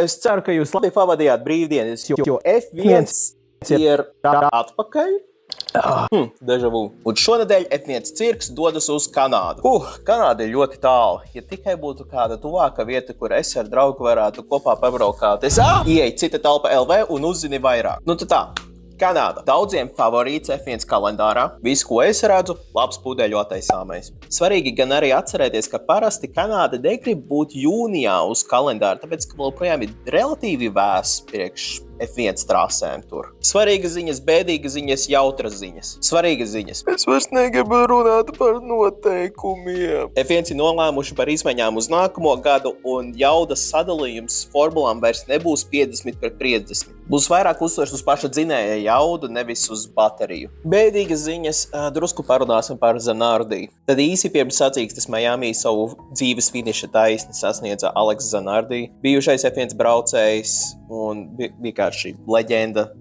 Es ceru, ka jūs labi pavadījāt brīvdienas, jo F1 ir atpakaļ. Deja vu. Un šonedēļ F1 cirks dodas uz Kanādu. Kanāda ir ļoti tālu. Ja tikai būtu kāda tuvāka vieta, kur es ar draugu varētu kopā pabraukāt, es ieeju cita telpa LV un uzzini vairāk. Nu tad tā. Kanāda. Daudziem favorīts F1 kalendārā. Visu, ko es redzu, labs pudeļu attaisāmais. Svarīgi gan arī atcerēties, ka parasti Kanāda negrib būt jūnijā uz kalendāra, tāpēc, ka joprojām ir relatīvi vēss priekš F1 trasēm tur. Svarīgas ziņas, bēdīgas ziņas, jautras ziņas. Svarīgas ziņas. Es vairs negribu runāt par noteikumiem. F1 ir nolēmuši par izmaiņām uz nākamo gadu, un jaudas sadalījums formulām vairs nebūs 50/50. Būs vairāk uzsvers uz paša dzinēja jaudu, nevis uz bateriju. Bēdīgas ziņas, drusku parunāsim par Zanardi. Tad īsi pirms sacīkstes Miami savu dzīves finiša taisni sasniedza Aleks Zanardi, bijušais F1 braucējs un vienkārši leģenda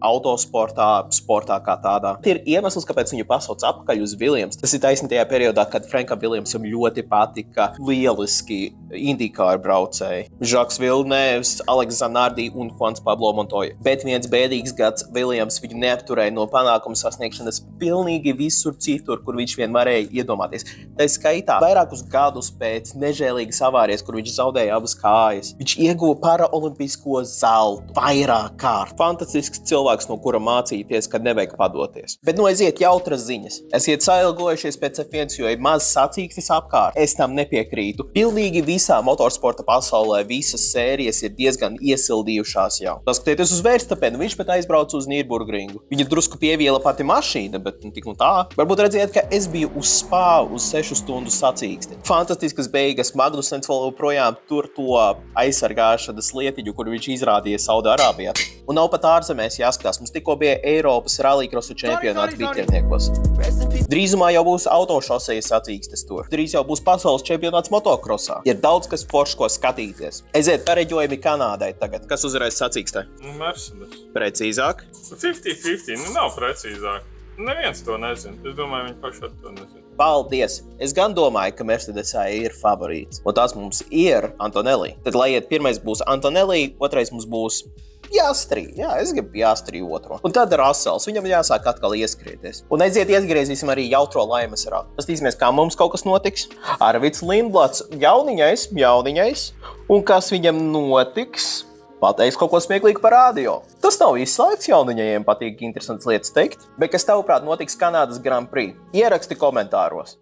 autosportā, sportā kā tādā. Ir iemesls, kāpēc viņu pasauc atpakaļ uz Williams. Tas ir taisni tajā periodā, kad Frankam Williamsam ļoti patika lieliski IndyCar braucēji. Žaks Vilnevs, Aleks Zanardi un Juans Pablo Montoya. Bet viens bēdīgs gads Williams viņu neapturēja no panākuma sasniegšanas pilnīgi visur citur, kur viņš vien varēja iedomāties. Tā skaitā vairākus gadus pēc nežēlīgas avārijas, kur viņš zaudēja abas kājas. Viņš ieguva paraolimpisko zeltu vairāk kārt. Fantastisks cilvēks, no kura mācīties, kad nevajag padoties. Bet aiziet jautras ziņas. Esiet sailgojušies pēc F1, jo ir maz sacīkstes apkārt. Es tam nepiekrītu. Pilnīgi visā motorsporta pasaulē visas sērijas ir diezgan iesildījušās jau. Paskatieties uz Verstappenu, viņš pat aizbrauca uz Nürburgringu. Viņa drusku pieviela pati mašīna, bet tik un tā. Varbūt redziet, ka es biju uz Spā uz 6 stundu sacīksti. Fantastiskas beigas. Magnusens vēl projām tur to aizsargāšanas lietiņu, kur viņš izrādīja Saudārābijā. Un nav pat ārzemēs jāskatās. Mums tikko bija Eiropas rallycrosu čempionāti Viķerniekos. Drīzumā jau būs autošosejas sacīkstes tur. Drīz jau būs pasaules čempionāts motokrosā. Ir daudz kas foršs, ko skatīties. Aiziet pareģojumi Kanādai tagad. Kas uzvarēs sacīkstē? Mercedes. Precīzāk? 50-50, nav precīzāk. Neviens to nezina. Es domāju, viņi paši to nezina. Paldies! Es gan domāju, ka Mercedesā ir favorīts. Un tās mums ir Antonelli. Tad, lai iet, pirmais būs Antonelli, otrais mums būs Piastri. Jā, es gribu Piastri otro. Un tad Russells. Viņam jāsāk atkal ieskrieties. Un aiziet, iegriezīsim arī jautro laimes rādu. Pastīsimies, kā mums kaut kas notiks. Arvids Lindblats, jauniņais. Un kas viņam notiks? Pateiks kaut ko smieklīgu par radio. Tas nav izslēgts, jauniņajiem patīk interesantas lietas teikt. Bet kas tavuprāt notiks Kanādas Grand Prix? Ieraksti komentāros.